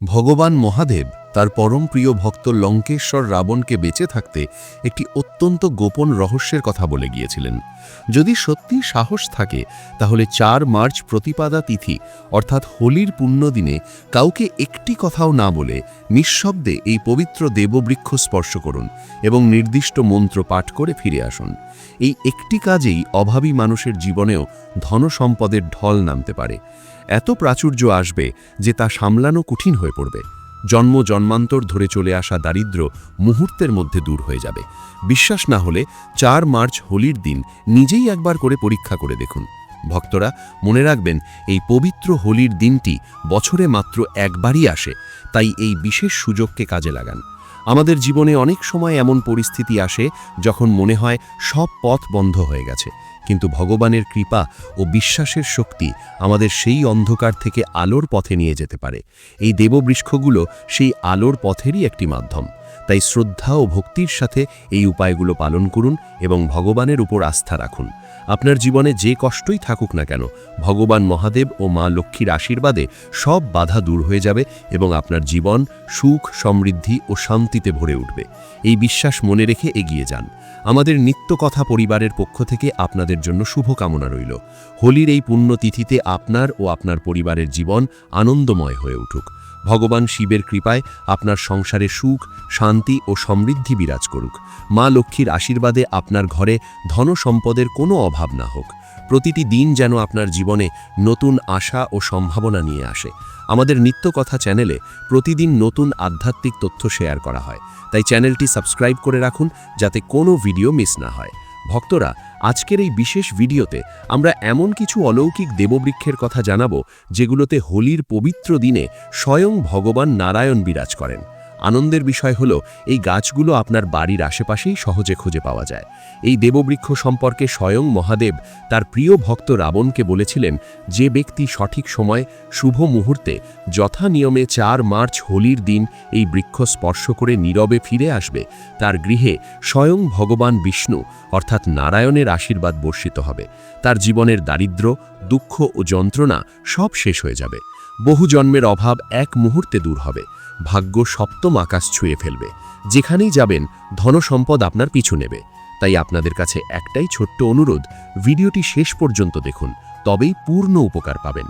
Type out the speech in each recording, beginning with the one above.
ভগবান মহাদেব তার পরম প্রিয় ভক্ত লঙ্কেশ্বর রাবণকে বেঁচে থাকতে একটি অত্যন্ত গোপন রহস্যের কথা বলে গিয়েছিলেন। যদি সত্যি সাহস থাকে তাহলে ৪ মার্চ প্রতিপাদা তিথি অর্থাৎ হোলির পুণ্যদিনে কাউকে একটি কথাও না বলে নিঃশব্দে এই পবিত্র দেববৃক্ষ স্পর্শ করুন এবং নির্দিষ্ট মন্ত্র পাঠ করে ফিরে আসুন। এই একটি কাজেই অভাবী মানুষের জীবনেও ধনসম্পদের ঢল নামতে পারে। এত প্রাচুর্য আসবে যে তা সামলানো কঠিন হয়ে পড়বে। জন্ম জন্মান্তর ধরে চলে আসা দারিদ্র্য মুহূর্তের মধ্যে দূর হয়ে যাবে। বিশ্বাস না হলে ৪ মার্চ হোলির দিন নিজেই একবার করে পরীক্ষা করে দেখুন। ভক্তরা, মনে রাখবেন, এই পবিত্র হোলির দিনটি বছরে মাত্র একবারই আসে, তাই এই বিশেষ সুযোগকে কাজে লাগান। আমাদের জীবনে অনেক সময় এমন পরিস্থিতি আসে যখন মনে হয় সব পথ বন্ধ হয়ে গেছে, কিন্তু ভগবানের কৃপা ও বিশ্বাসের শক্তি আমাদের সেই অন্ধকার থেকে আলোর পথে নিয়ে যেতে পারে। এই দেববৃক্ষগুলো সেই আলোর পথেরই একটি মাধ্যম। তাই শ্রদ্ধা ও ভক্তির সাথে এই উপায়গুলো পালন করুন এবং ভগবানের উপর আস্থা রাখুন। আপনার জীবনে যে কষ্টই থাকুক না কেন, ভগবান মহাদেব ও মা লক্ষ্মীর আশীর্বাদে সব বাধা দূর হয়ে যাবে এবং আপনার জীবন সুখ, সমৃদ্ধি ও শান্তিতে ভরে উঠবে। এই বিশ্বাস মনে রেখে এগিয়ে যান। আমাদের নিত্য কথা পরিবারের পক্ষ থেকে আপনাদের জন্য শুভকামনা রইল। হোলির এই পুণ্যতিথিতে আপনার ও আপনার পরিবারের জীবন আনন্দময় হয়ে উঠুক। ভগবান শিবের কৃপায় আপনার সংসারে সুখ, শান্তি ও সমৃদ্ধি বিরাজ করুক। মা লক্ষ্মীর আশীর্বাদে আপনার ঘরে ধনসম্পদের কোনো অভাব না হোক। প্রতিটি দিন যেন আপনার জীবনে নতুন আশা ও সম্ভাবনা নিয়ে আসে। আমাদের নিত্য কথা চ্যানেলে প্রতিদিন নতুন আধ্যাত্মিক তথ্য শেয়ার করা হয়, তাই চ্যানেলটি সাবস্ক্রাইব করে রাখুন যাতে কোনো ভিডিও মিস না হয়। ভক্তরা, আজকের এই বিশেষ ভিডিওতে আমরা এমন কিছু অলৌকিক দেববৃক্ষের কথা জানাবো যেগুলোতে হোলির পবিত্র দিনে স্বয়ং ভগবান নারায়ণ বিরাজ করেন। আনন্দের বিষয় হলো এই গাছগুলো আপনার বাড়ির আশেপাশেই সহজে খুঁজে পাওয়া যায়। এই দেববৃক্ষ সম্পর্কে স্বয়ং মহাদেব তার প্রিয় ভক্ত রাবণকে বলেছিলেন, যে ব্যক্তি সঠিক সময় শুভ মুহূর্তে যথা নিয়মে ৪ মার্চ হোলির দিন এই বৃক্ষ স্পর্শ করে নীরবে ফিরে আসবে, তার গৃহে স্বয়ং ভগবান বিষ্ণু অর্থাৎ নারায়ণের আশীর্বাদ বর্ষিত হবে। তার জীবনের দারিদ্র্য, দুঃখ ও যন্ত্রণা সব শেষ হয়ে যাবে। বহু জন্মের অভাব এক মুহূর্তে দূর হবে। ভাগ্য সপ্তম আকাশ ছুঁয়ে ফেলবে। যেখানেই যাবেন ধনসম্পদ আপনার পিছু নেবে। তাই আপনাদের কাছে একটাই ছোট্ট অনুরোধ, ভিডিওটি শেষ পর্যন্ত দেখুন, তবেই পূর্ণ উপকার পাবেন।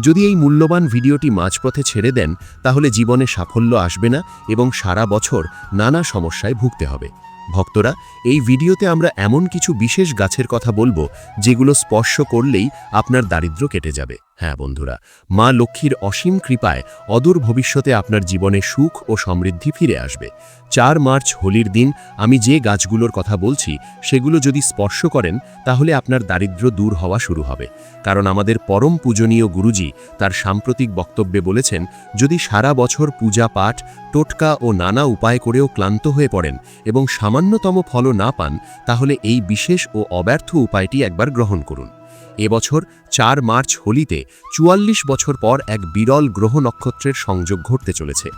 যদি এই মূল্যবান ভিডিওটি মাঝপথে ছেড়ে দেন তাহলে জীবনে সাফল্য আসবে না এবং সারা বছর নানা সমস্যায় ভুগতে হবে। ভক্তরা, এই ভিডিওতে আমরা এমন কিছু বিশেষ গাছের কথা বলবো যেগুলো স্পর্শ করলেই আপনার দারিদ্র্য কেটে যাবে। হ্যাঁ বন্ধুরা, মা লক্ষ্মীর অসীম কৃপায় অদূর ভবিষ্যতে আপনার জীবনে সুখ ও সমৃদ্ধি ফিরে আসবে। ৪ মার্চ হোলির দিন আমি যে গাছগুলোর কথা বলছি সেগুলো যদি স্পর্শ করেন তাহলে আপনার দারিদ্র্য দূর হওয়া শুরু হবে। কারণ আমাদের পরম পূজনীয় গুরুজি তার সাম্প্রতিক বক্তব্যে বলেছেন, যদি সারা বছর পূজা পাঠ, টোটকা ও নানা উপায় করেও ক্লান্ত হয়ে পড়েন এবং সামান্যতম ফলও না পান, তাহলে এই বিশেষ ও অব্যর্থ উপায়টি একবার গ্রহণ করুন। এবছর ৪ মার্চ হোলিতে ৪৪ বছর পর এক বিরল গ্রহ নক্ষত্রের সংযোগ ঘটতে চলেছে।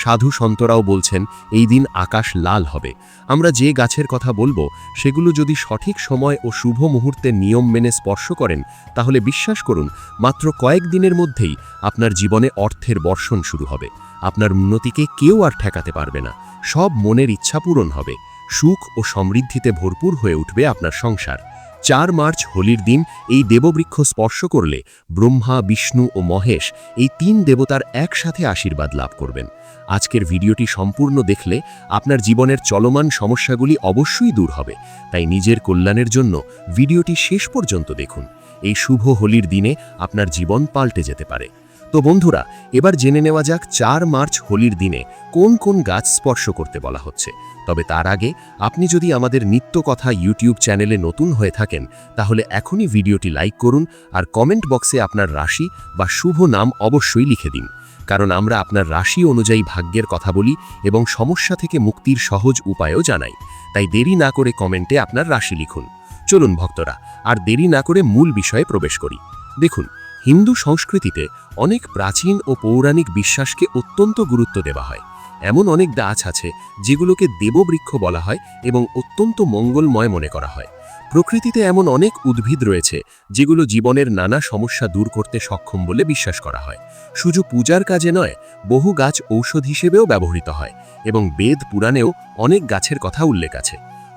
সাধু সন্তরাও বলছেন এই দিন আকাশ লাল হবে। আমরা যে গাছের কথা বলবো সেগুলো যদি সঠিক সময় ও শুভ মুহূর্তে নিয়ম মেনে স্পর্শ করেন তাহলে বিশ্বাস করুন, মাত্র কয়েক দিনের মধ্যেই আপনার জীবনে অর্থের বর্ষণ শুরু হবে। আপনার উন্নতিকে কেউ আর ঠেকাতে পারবে না। সব মনের ইচ্ছা পূরণ হবে। সুখ ও সমৃদ্ধিতে ভরপুর হয়ে উঠবে আপনার সংসার। ৪ মার্চ হোলির দিন এই দেববৃক্ষ স্পর্শ করলে ব্রহ্মা, বিষ্ণু ও মহেশ এই ৩ দেবতার একসাথে আশীর্বাদ লাভ করবেন। আজকের ভিডিওটি সম্পূর্ণ দেখলে আপনার জীবনের চলমান সমস্যাগুলি অবশ্যই দূর হবে। তাই নিজের কল্যাণের জন্য ভিডিওটি শেষ পর্যন্ত দেখুন। এই শুভ হোলির দিনে আপনার জীবন পাল্টে যেতে পারে। তো বন্ধুরা, এবার জেনে নেওয়া যাক ৪ মার্চ হোলির দিনে কোন কোন গাছ স্পর্শ করতে বলা হচ্ছে। তবে তার আগে আপনি যদি আমাদের নিত্য কথা ইউটিউব চ্যানেলে নতুন হয়ে থাকেন তাহলে এখনই ভিডিওটি লাইক করুন আর কমেন্ট বক্সে আপনার রাশি বা শুভ নাম অবশ্যই লিখে দিন। কারণ আমরা আপনার রাশি অনুযায়ী ভাগ্যের কথা বলি এবং সমস্যা থেকে মুক্তির সহজ উপায়ও জানাই। তাই দেরি না করে কমেন্টে আপনার রাশি লিখুন। চলুন ভক্তরা, আর দেরি না করে মূল বিষয়ে প্রবেশ করি। দেখুন, হিন্দু সংস্কৃতিতে অনেক প্রাচীন ও পৌরাণিক বিশ্বাসকে অত্যন্ত গুরুত্ব দেওয়া হয়। এমন অনেক গাছ আছে যেগুলোকে দেববৃক্ষ বলা হয় এবং অত্যন্ত মঙ্গলময় মনে করা হয়। প্রকৃতিতে এমন অনেক উদ্ভিদ রয়েছে যেগুলো জীবনের নানা সমস্যা দূর করতে সক্ষম বলে বিশ্বাস করা হয়। শুধু পূজার কাজে নয়, বহু গাছ ঔষধ হিসেবেও ব্যবহৃত হয় এবং বেদ পুরাণেও অনেক গাছের কথা উল্লেখ আছে।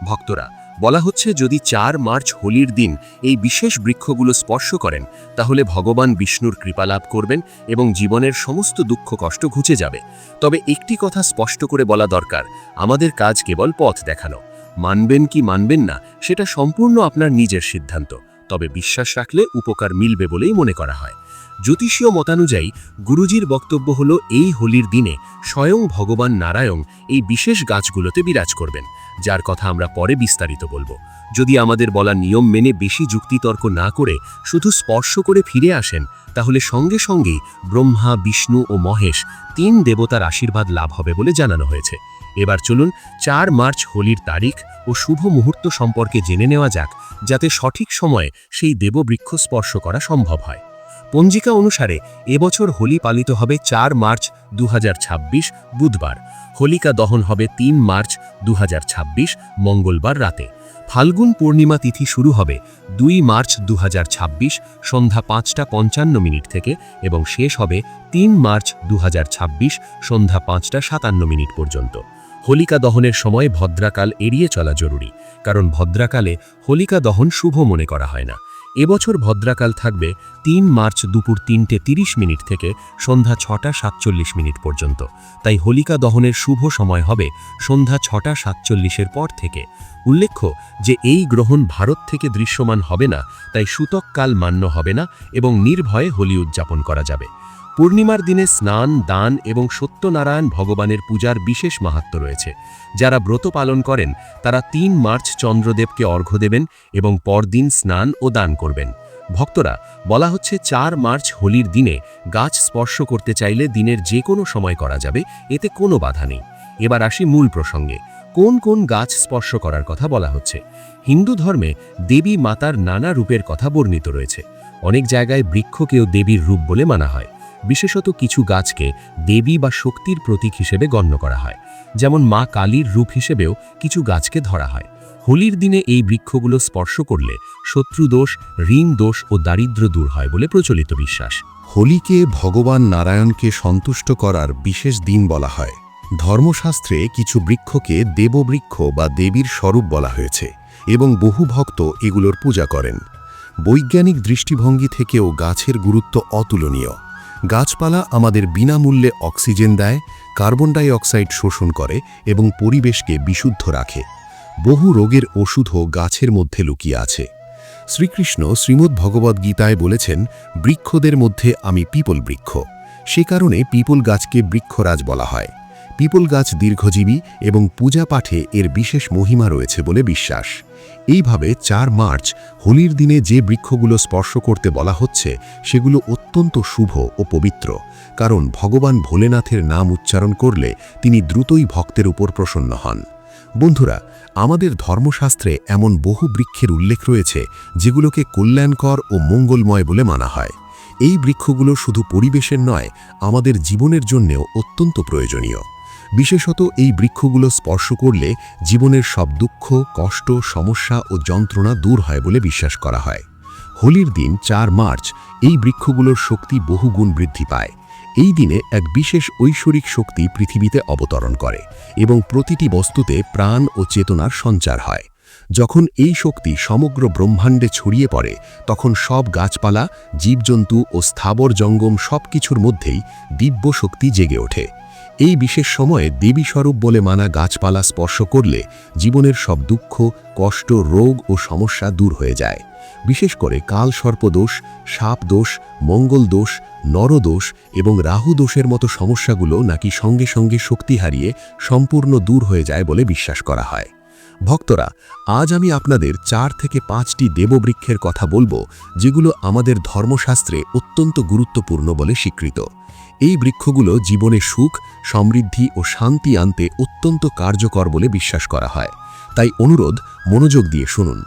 ভক্তরা, বলা হচ্ছে যদি 4 মার্চ হোলির দিন এই বিশেষ বৃক্ষগুলো স্পর্শ করেন তাহলে ভগবান বিষ্ণুর কৃপা লাভ করবেন এবং জীবনের সমস্ত দুঃখ কষ্ট ঘুচে যাবে। তবে একটি কথা স্পষ্ট করে বলা দরকার, আমাদের কাজ কেবল পথ দেখানো। মানবেন কি মানবেন না সেটা সম্পূর্ণ আপনার নিজের সিদ্ধান্ত, তবে বিশ্বাস রাখলে উপকার মিলবে বলেই মনে করা হয়। জ্যোতিষীয় মতানুযায়ী গুরুজির বক্তব্য হলো এই হোলির দিনে স্বয়ং ভগবান নারায়ণ এই বিশেষ গাছগুলোতে বিরাজ করবেন, যার কথা আমরা পরে বিস্তারিত বলবো। যদি আমাদের বলা নিয়ম মেনে বেশি যুক্তিতর্ক না করে শুধু স্পর্শ করে ফিরে আসেন তাহলে সঙ্গে সঙ্গেই ব্রহ্মা, বিষ্ণু ও মহেশ 3 দেবতার আশীর্বাদ লাভ হবে বলে জানানো হয়েছে। এবার চলুন 4 মার্চ হোলির তারিখ ও শুভ মুহূর্ত সম্পর্কে জেনে নেওয়া যাক, যাতে সঠিক সময়ে সেই দেববৃক্ষ স্পর্শ করা সম্ভব হয়। পঞ্জিকা অনুসারে এবছর হোলি পালিত হবে 4 মার্চ 2026 বুধবার। হোলিকা দহন হবে 3 মার্চ 2026 মঙ্গলবার রাতে। ফাল্গুন পূর্ণিমা তিথি শুরু হবে 2 মার্চ 2026 সন্ধ্যা 5টা 55 থেকে এবং শেষ হবে 3 মার্চ 2026 সন্ধ্যা 5টা 57 পর্যন্ত। হোলিকা দহনের সময় ভদ্রাকাল এড়িয়ে চলা জরুরি, কারণ ভদ্রাকালে হোলিকা দহন শুভ মনে করা হয় না। এবছর ভদ্রাকাল থাকবে 3 মার্চ দুপুর 3:30 থেকে সন্ধ্যা 6টা 47 পর্যন্ত। তাই হোলিকা দহনের শুভ সময় হবে সন্ধ্যা 6টা 47 পর থেকে। উল্লেখ্য যে এই গ্রহণ ভারত থেকে দৃশ্যমান হবে না, তাই সূতক কাল মান্য হবে না এবং নির্ভয়ে হোলি উদযাপন করা যাবে। পূর্ণিমার দিনে স্নান, দান এবং সত্যনারায়ণ ভগবানের পূজার বিশেষ মাহাত্ম্য রয়েছে। যারা ব্রত পালন করেন তারা 3 মার্চ চন্দ্রদেবকে অর্ঘ্য দেবেন এবং পরদিন স্নান ও দান করবেন। ভক্তরা, বলা হচ্ছে 4 মার্চ হোলির দিনে গাছ স্পর্শ করতে চাইলে দিনের যে কোনো সময় করা যাবে, এতে কোনো বাধা নেই। এবার আসি মূল প্রসঙ্গে, কোন কোন গাছ স্পর্শ করার কথা বলা হচ্ছে। হিন্দু ধর্মে দেবী মাতার নানা রূপের কথা বর্ণিত রয়েছে। অনেক জায়গায় বৃক্ষকেও দেবীর রূপ বলে মানা হয়। বিশেষত কিছু গাছকে দেবী বা শক্তির প্রতীক হিসেবে গণ্য করা হয়, যেমন মা কালীর রূপ হিসেবেও কিছু গাছকে ধরা হয়। হোলির দিনে এই বৃক্ষগুলো স্পর্শ করলে শত্রুদোষ, ঋণ দোষ ও দারিদ্র্য দূর হয় বলে প্রচলিত বিশ্বাস। হোলিকে ভগবান নারায়ণকে সন্তুষ্ট করার বিশেষ দিন বলা হয়। ধর্মশাস্ত্রে কিছু বৃক্ষকে দেববৃক্ষ বা দেবীর স্বরূপ বলা হয়েছে এবং বহু ভক্ত এগুলোর পূজা করেন। বৈজ্ঞানিক দৃষ্টিভঙ্গি থেকেও গাছের গুরুত্ব অতুলনীয়। গাছপালা আমাদের বিনামূল্যে অক্সিজেন দেয়, কার্বন ডাই অক্সাইড শোষণ করে এবং পরিবেশকে বিশুদ্ধ রাখে। বহু রোগের ওষুধও গাছের মধ্যে লুকিয়ে আছে। শ্রীকৃষ্ণ শ্রীমদ্ ভগবদ্গীতায় বলেছেন, বৃক্ষদের মধ্যে আমি পিপল বৃক্ষ। সে কারণে পিপল গাছকে বৃক্ষরাজ বলা হয়। পিপল গাছ দীর্ঘজীবী এবং পূজা পাঠে এর বিশেষ মহিমা রয়েছে বলে বিশ্বাস। এইভাবে 4 মার্চ হোলির দিনে যে বৃক্ষগুলো স্পর্শ করতে বলা হচ্ছে সেগুলো অত্যন্ত শুভ ও পবিত্র, কারণ ভগবান ভোলেনাথের নাম উচ্চারণ করলে তিনি দ্রুতই ভক্তের উপর প্রসন্ন হন। বন্ধুরা, আমাদের ধর্মশাস্ত্রে এমন বহু বৃক্ষের উল্লেখ রয়েছে যেগুলোকে কল্যাণকর ও মঙ্গলময় বলে মানা হয়। এই বৃক্ষগুলো শুধু পরিবেশের নয়, আমাদের জীবনের জন্যেও অত্যন্ত প্রয়োজনীয়। বিশেষত এই বৃক্ষগুলো স্পর্শ করলে জীবনের সব দুঃখ, কষ্ট, সমস্যা ও যন্ত্রণা দূর হয় বলে বিশ্বাস করা হয়। হোলির দিন 4 মার্চ এই বৃক্ষগুলোর শক্তি বহুগুণ বৃদ্ধি পায়। এই দিনে এক বিশেষ ঐশ্বরিক শক্তি পৃথিবীতে অবতরণ করে এবং প্রতিটি বস্তুতে প্রাণ ও চেতনার সঞ্চার হয়। যখন এই শক্তি সমগ্র ব্রহ্মাণ্ডে ছড়িয়ে পড়ে, তখন সব গাছপালা, জীবজন্তু ও স্থাবর জঙ্গম সবকিছুর মধ্যেই দিব্য শক্তি জেগে ওঠে। এই বিশেষ সময়ে দেবী স্বরূপ বলে মানা গাছপালা স্পর্শ করলে জীবনের সব দুঃখ, কষ্ট, রোগ ও সমস্যা দূর হয়ে যায়। বিশেষ করে কাল সর্পদোষ, সাপ দোষ, মঙ্গল দোষ, নরদোষ এবং রাহু দোষের মতো সমস্যাগুলো নাকি সঙ্গে সঙ্গে শক্তি হারিয়ে সম্পূর্ণ দূর হয়ে যায় বলে বিশ্বাস করা হয়। ভক্তরা, আজ আমি আপনাদের 4 থেকে 5টি দেববৃক্ষের কথা বলবো, যেগুলো আমাদের ধর্মশাস্ত্রে অত্যন্ত গুরুত্বপূর্ণ বলে স্বীকৃত। এই বৃক্ষগুলো জীবনে সুখ, সমৃদ্ধি ও শান্তি আনতে অত্যন্ত কার্যকর বলে বিশ্বাস করা হয়। তাই অনুরোধ, মনোযোগ দিয়ে শুনুন।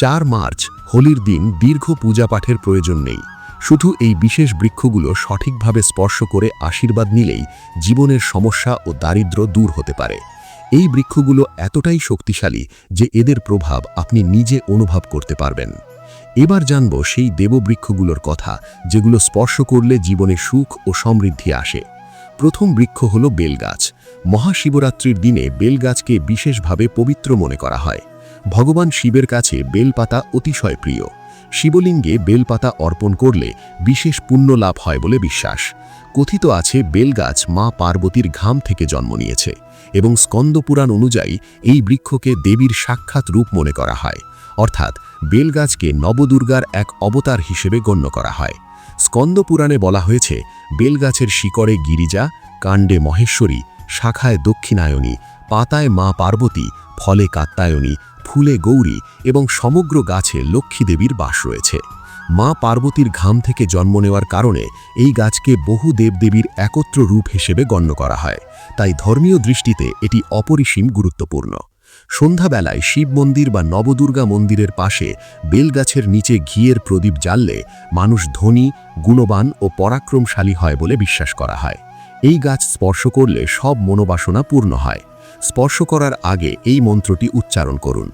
4 মার্চ হোলির দিন দীর্ঘ পূজা পাঠের প্রয়োজন নেই। শুধু এই বিশেষ বৃক্ষগুলো সঠিকভাবে স্পর্শ করে আশীর্বাদ নিলেই জীবনের সমস্যা ও দারিদ্র্য দূর হতে পারে। এই বৃক্ষগুলো এতটাই শক্তিশালী যে এদের প্রভাব আপনি নিজে অনুভব করতে পারবেন। এবার জানব সেই দেববৃক্ষগুলোর কথা যেগুলো স্পর্শ করলে জীবনে সুখ ও সমৃদ্ধি আসে। প্রথম বৃক্ষ হল বেলগাছ। মহাশিবরাত্রির দিনে বেলগাছকে বিশেষভাবে পবিত্র মনে করা হয়। ভগবান শিবের কাছে বেলপাতা অতিশয় প্রিয়। শিবলিঙ্গে বেলপাতা অর্পণ করলে বিশেষ পুণ্য লাভ হয় বলে বিশ্বাস। কথিত আছে বেলগাছ মা পার্বতীর ঘাম থেকে জন্ম নিয়েছে এবং স্কন্দপুরাণ অনুযায়ী এই বৃক্ষকে দেবীর সাক্ষাৎ রূপ মনে করা হয়, অর্থাৎ বেলগাছকে নবদুর্গার এক অবতার হিসেবে গণ্য করা হয়। স্কন্দপুরাণে বলা হয়েছে বেলগাছের শিকড়ে গিরিজা, কাণ্ডে মহেশ্বরী, শাখায় দক্ষিণায়নী, পাতায় মা পার্বতী, ফলে কাত্যায়নী, ফুলে গৌরী এবং সমগ্র গাছে লক্ষ্মী দেবীর বাস রয়েছে। মা পার্বতীর ঘাম থেকে জন্ম নেওয়ার কারণে এই গাছকে বহু দেবদেবীর একত্র রূপ হিসেবে গণ্য করা হয়, তাই ধর্মীয় দৃষ্টিতে এটি অপরিসীম গুরুত্বপূর্ণ। সন্ধ্যাবেলায় শিব মন্দির বা নবদুর্গা মন্দিরের পাশে বেলগাছের নিচে ঘিয়ের প্রদীপ জ্বাললে মানুষ ধনী, গুণবান ও পরাক্রমশালী হয় বলে বিশ্বাস করা হয়। এই গাছ স্পর্শ করলে সব মনোবাসনা পূর্ণ হয়। স্পর্শ করার আগে এই মন্ত্রটি উচ্চারণ করুন: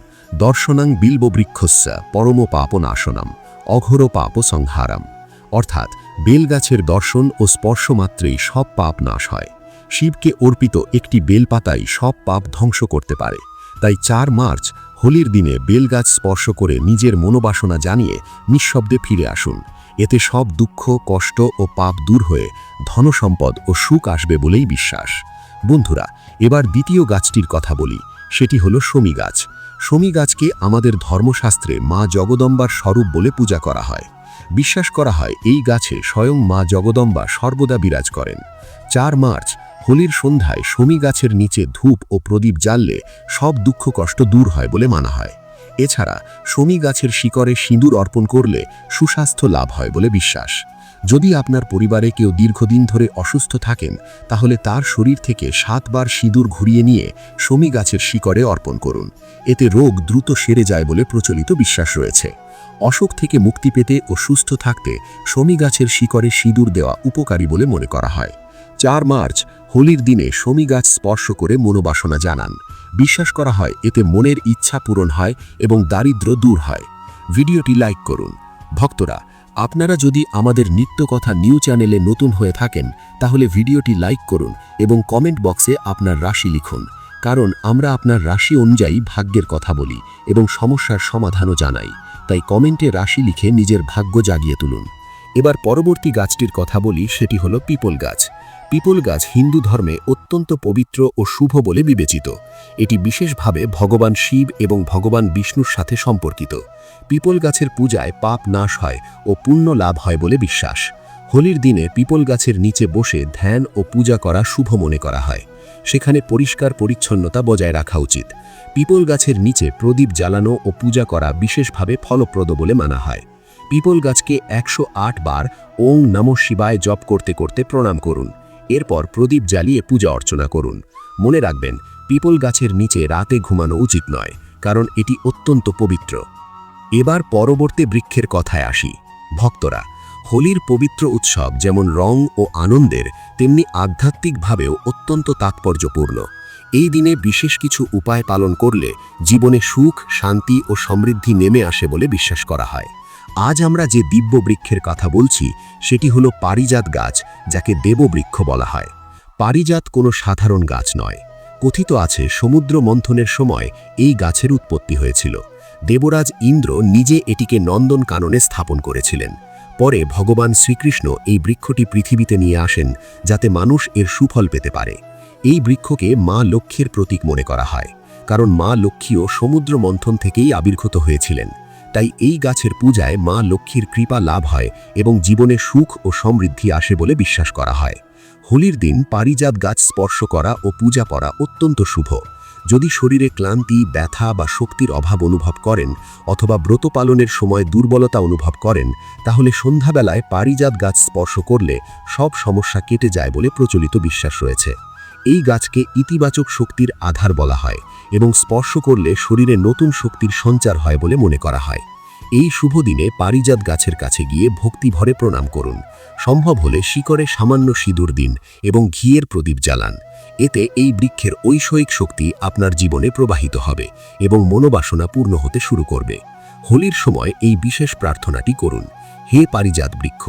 দর্শনাং বিল্ববৃক্ষস্য পরম পাপনাশনম অঘোর পাপ সংহারাম। অর্থাৎ বেলগাছের দর্শন ও স্পর্শ মাত্রেই সব পাপ নাশ হয়। শিবকে অর্পিত একটি বেলপাতাই সব পাপ ধ্বংস করতে পারে। তাই 4 মার্চ হোলির দিনে বেলগাছ স্পর্শ করে নিজের মনোবাসনা জানিয়ে নিঃশব্দে ফিরে আসুন। এতে সব দুঃখ, কষ্ট ও পাপ দূর হয়ে ধনসম্পদ ও সুখ আসবে বলেই বিশ্বাস। বন্ধুরা, এবার দ্বিতীয় গাছটির কথা বলি, সেটি হলো শমী গাছ। শমী গাছকে আমাদের ধর্মশাস্ত্রে মা জগদম্বার স্বরূপ বলে পূজা করা হয়। বিশ্বাস করা হয় এই গাছে স্বয়ং মা জগদম্বা সর্বদা বিরাজ করেন। 4 মার্চ হোলির সন্ধ্যায় শমী গাছের নিচে ধূপ ও প্রদীপ জ্বাললে সব দুঃখ কষ্ট দূর হয় বলে মানা হয়। এছাড়া শমী গাছের শিকড়ে সিঁদুর অর্পণ করলে সুস্বাস্থ্য লাভ হয় বলে বিশ্বাস। যদি আপনার পরিবারে কেউ দীর্ঘদিন ধরে অসুস্থ থাকেন, তাহলে তার শরীর থেকে 7 বার সিঁদুর ঘুরিয়ে নিয়ে শমী গাছের শিকড়ে অর্পণ করুন। এতে রোগ দ্রুত সেরে যায় বলে প্রচলিত বিশ্বাস রয়েছে। অসুখ থেকে মুক্তি পেতে ও সুস্থ থাকতে শমী গাছের শিকড়ে সিঁদুর দেওয়া উপকারী বলে মনে করা হয়। 4 মার্চ হোলির দিনে শমী গাছ স্পর্শ করে মনোবাসনা জানান। বিশ্বাস করা হয় এতে মনের ইচ্ছা পূরণ হয় এবং দারিদ্র্য দূর হয়। ভিডিওটি লাইক করুন। ভক্তরা, আপনারা যদি আমাদের নিত্যকথা নিউ চ্যানেলে নতুন হয়ে থাকেন, তাহলে ভিডিওটি লাইক করুন এবং কমেন্ট বক্সে আপনার রাশি লিখুন, কারণ আমরা আপনার রাশি অনুযায়ী ভাগ্যের কথা বলি এবং সমস্যার সমাধানও জানাই। তাই কমেন্টে রাশি লিখে নিজের ভাগ্য জাগিয়ে তুলুন। এবার পরবর্তী গাছটির কথা বলি, সেটি হলো পিপল গাছ। পিপল গাছ হিন্দু ধর্মে অত্যন্ত পবিত্র ও শুভ বলে বিবেচিত। এটি বিশেষভাবে ভগবান শিব এবং ভগবান বিষ্ণুর সাথে সম্পর্কিত। পিপল গাছের পূজায় পাপ নাশ হয় ও পুণ্য লাভ হয় বলে বিশ্বাস। হোলির দিনে পিপল গাছের নিচে বসে ধ্যান ও পূজা করা শুভ মনে করা হয়। সেখানে পরিষ্কার পরিচ্ছন্নতা বজায় রাখা উচিত। পিপল গাছের নিচে প্রদীপ জ্বালানো ও পূজা করা বিশেষভাবে ফলপ্রদ বলে মানা হয়। পিপল গাছকে 108 বার ওং নমঃ শিবায় জপ করতে করতে প্রণাম করুন। এরপর প্রদীপ জ্বালিয়ে পূজা অর্চনা করুন। মনে রাখবেন, পিপল গাছের নিচে রাতে ঘুমানো উচিত নয়, কারণ এটি অত্যন্ত পবিত্র। এবার পরবর্তী বৃক্ষের কথায় আসি। ভক্তরা, হোলির পবিত্র উৎসব যেমন রং ও আনন্দের, তেমনি আধ্যাত্মিকভাবেও অত্যন্ত তাৎপর্যপূর্ণ। এই দিনে বিশেষ কিছু উপায় পালন করলে জীবনে সুখ, শান্তি ও সমৃদ্ধি নেমে আসে বলে বিশ্বাস করা হয়। আজ আমরা যে দিব্য বৃক্ষের কথা বলছি সেটি হলো পারিজাত গাছ, যাকে দেববৃক্ষ বলা হয়। পারিজাত কোনো সাধারণ গাছ নয়। কথিত আছে সমুদ্র মন্থনের সময় এই গাছের উৎপত্তি হয়েছিল। দেবরাজ ইন্দ্র নিজে এটিকে নন্দন কাননে স্থাপন করেছিলেন। পরে ভগবান শ্রীকৃষ্ণ এই বৃক্ষটি পৃথিবীতে নিয়ে আসেন যাতে মানুষ এর সুফল পেতে পারে। এই বৃক্ষকে মা লক্ষ্মীর প্রতীক মনে করা হয়, কারণ মা লক্ষ্মীও সমুদ্র মন্থন থেকেই আবির্ভূত হয়েছিলেন। তাই এই গাছের পূজায় মা লক্ষ্মীর কৃপা লাভ হয় এবং জীবনে সুখ ও সমৃদ্ধি আসে বলে বিশ্বাস করা হয়। হোলির দিন পারিজাত গাছ স্পর্শ করা ও পূজা করা অত্যন্ত শুভ। যদি শরীরে ক্লান্তি, ব্যথা বা শক্তির অভাব অনুভব করেন অথবা ব্রত পালনের সময় দুর্বলতা অনুভব করেন, তাহলে সন্ধ্যাবেলায় পারিজাত গাছ স্পর্শ করলে সব সমস্যা কেটে যায় বলে প্রচলিত বিশ্বাস রয়েছে। এই গাছকে ইতিবাচক শক্তির আধার বলা হয় এবং স্পর্শ করলে শরীরে নতুন শক্তির সঞ্চার হয় বলে মনে করা হয়। এই শুভ দিনে পারিজাত গাছের কাছে গিয়ে ভক্তিভরে প্রণাম করুন। সম্ভব হলে শিকড়ে সামান্য সিঁদুর দিন এবং ঘিয়ের প্রদীপ জ্বালান। এতে এই বৃক্ষের ঐশ্বরিক শক্তি আপনার জীবনে প্রবাহিত হবে এবং মনোবাসনা পূর্ণ হতে শুরু করবে। হোলির সময় এই বিশেষ প্রার্থনাটি করুন। হে পারিজাত বৃক্ষ,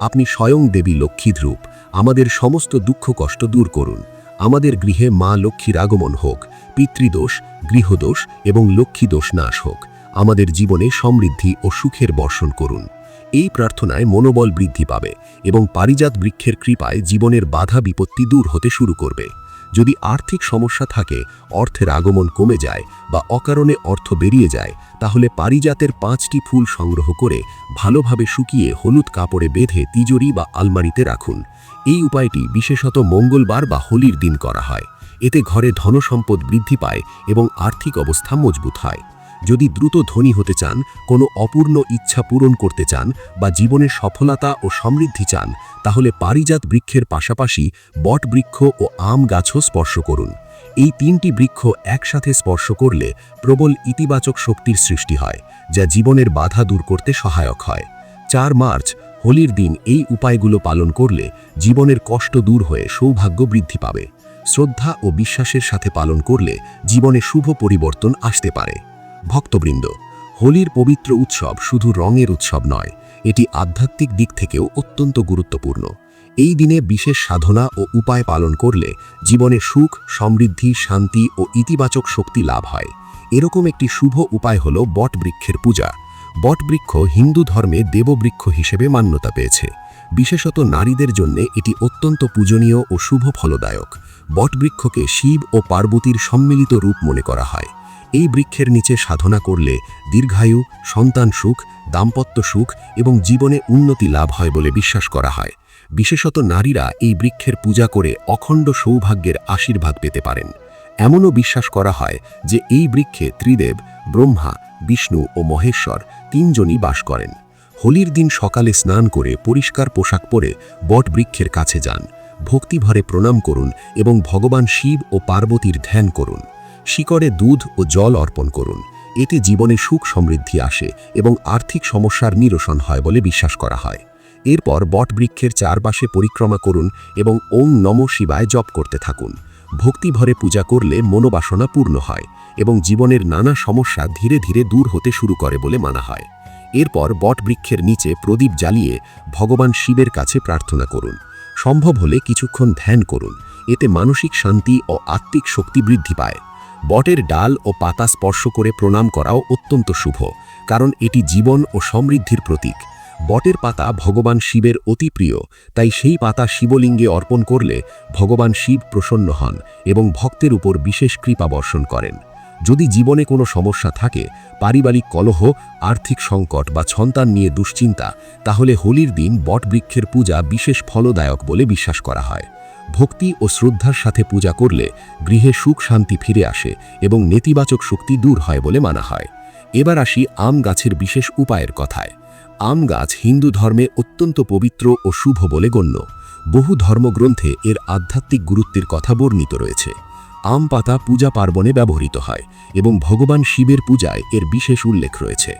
আপনি স্বয়ং দেবী লক্ষ্মীর রূপ, আমাদের সমস্ত দুঃখ কষ্ট দূর করুন। আমাদের গৃহে মা লক্ষ্মীর আগমন হোক, পিতৃদোষ, গৃহদোষ এবং লক্ষ্মী দোষ নাশ হোক। আমাদের জীবনে সমৃদ্ধি ও সুখের বর্ষণ করুন। এই প্রার্থনায় মনোবল বৃদ্ধি পাবে এবং পারিজাত বৃক্ষের কৃপায় জীবনের বাধা বিপত্তি দূর হতে শুরু করবে। যদি আর্থিক সমস্যা থাকে, অর্থের আগমন কমে যায় বা অকারণে অর্থ বেরিয়ে যায়, তাহলে পারিজাতের 5টি ফুল সংগ্রহ করে ভালোভাবে শুকিয়ে হলুদ কাপড়ে বেঁধে তিজোরি বা আলমারিতে রাখুন। এই উপায়টি বিশেষত মঙ্গলবার বা হোলির দিন করা হয়। এতে ঘরে ধনসম্পদ বৃদ্ধি পায় এবং আর্থিক অবস্থা মজবুত হয়। যদি দ্রুত ধনী হতে চান, কোনো অপূর্ণ ইচ্ছা পূরণ করতে চান বা জীবনের সফলতা ও সমৃদ্ধি চান, তাহলে পারিজাত বৃক্ষের পাশাপাশি বট বৃক্ষ ও আম গাছও স্পর্শ করুন। এই 3টি বৃক্ষ একসাথে স্পর্শ করলে প্রবল ইতিবাচক শক্তির সৃষ্টি হয়, যা জীবনের বাধা দূর করতে সহায়ক হয়। 4 মার্চ হোলির দিন এই উপায়গুলো পালন করলে জীবনের কষ্ট দূর হয়ে সৌভাগ্য বৃদ্ধি পাবে। শ্রদ্ধা ও বিশ্বাসের সাথে পালন করলে জীবনে শুভ পরিবর্তন আসতে পারে। ভক্তবৃন্দ, হোলির পবিত্র উৎসব শুধু রঙের উৎসব নয়, এটি আধ্যাত্মিক দিক থেকেও অত্যন্ত গুরুত্বপূর্ণ। এই দিনে বিশেষ সাধনা ও উপায় পালন করলে জীবনে সুখ, সমৃদ্ধি, শান্তি ও ইতিবাচক শক্তি লাভ হয়। এরকম একটি শুভ উপায় হল বটবৃক্ষের পূজা। বটবৃক্ষ হিন্দু ধর্মে দেববৃক্ষ হিসেবে মান্যতা পেয়েছে। বিশেষত নারীদের জন্য এটি অত্যন্ত পূজনীয় ও শুভ ফলদায়ক। বটবৃক্ষকে শিব ও পার্বতীর সম্মিলিত রূপ মনে করা হয়। এই বৃক্ষের নিচে সাধনা করলে দীর্ঘায়ু, সন্তান সুখ, দাম্পত্য সুখ এবং জীবনে উন্নতি লাভ হয় বলে বিশ্বাস করা হয়। বিশেষত নারীরা এই বৃক্ষের পূজা করে অখণ্ড সৌভাগ্যের আশীর্বাদ পেতে পারেন। এমনও বিশ্বাস করা হয় যে এই বৃক্ষে ত্রিদেব, ব্রহ্মা, বিষ্ণু ও মহেশ্বর 3 জনই বাস করেন। হোলির দিন সকালে স্নান করে পরিষ্কার পোশাক পরে বট বৃক্ষের কাছে যান। ভক্তিভরে প্রণাম করুন এবং ভগবান শিব ও পার্বতীর ধ্যান করুন। শিকড়ে দুধ ও জল অর্পণ করুন। এতে জীবনে সুখ সমৃদ্ধি আসে এবং আর্থিক সমস্যার নিরসন হয় বলে বিশ্বাস করা হয়। এরপর বটবৃক্ষের চারপাশে পরিক্রমা করুন এবং ওম নমঃ শিবায় জপ করতে থাকুন। ভক্তিভরে পূজা করলে মনোবাসনা পূর্ণ হয় এবং জীবনের নানা সমস্যা ধীরে ধীরে দূর হতে শুরু করে বলে মানা হয়। এরপর বটবৃক্ষের নিচে প্রদীপ জ্বালিয়ে ভগবান শিবের কাছে প্রার্থনা করুন। সম্ভব হলে কিছুক্ষণ ধ্যান করুন। এতে মানসিক শান্তি ও আত্মিক শক্তি বৃদ্ধি পায়। বটের ডাল ও পাতা স্পর্শ করে প্রণাম করাও অত্যন্ত শুভ, কারণ এটি জীবন ও সমৃদ্ধির প্রতীক। বটের পাতা ভগবান শিবের অতি প্রিয়, তাই সেই পাতা শিবলিঙ্গে অর্পণ করলে ভগবান শিব প্রসন্ন হন এবং ভক্তের উপর বিশেষ কৃপা বর্ষণ করেন। যদি জীবনে কোনো সমস্যা থাকে, পারিবারিক কলহ, আর্থিক সংকট বা সন্তান নিয়ে দুশ্চিন্তা, তাহলে হোলির দিন বটবৃক্ষের পূজা বিশেষ ফলদায়ক বলে বিশ্বাস করা হয়। ভক্তি ও শ্রদ্ধার সাথে পূজা করলে গৃহে সুখ শান্তি ফিরে আসে এবং নেতিবাচক শক্তি দূর হয় বলে মানা হয়। এবার আসি আম গাছের বিশেষ উপায়ের কথায়। আম গাছ হিন্দু ধর্মে অত্যন্ত পবিত্র ও শুভ বলে গণ্য। বহু ধর্মগ্রন্থে এর আধ্যাত্মিক গুরুত্বের কথা বর্ণিত রয়েছে। আম পাতা পূজা পার্বণে ব্যবহৃত হয় এবং ভগবান শিবের পূজায় এর বিশেষ উল্লেখ রয়েছে।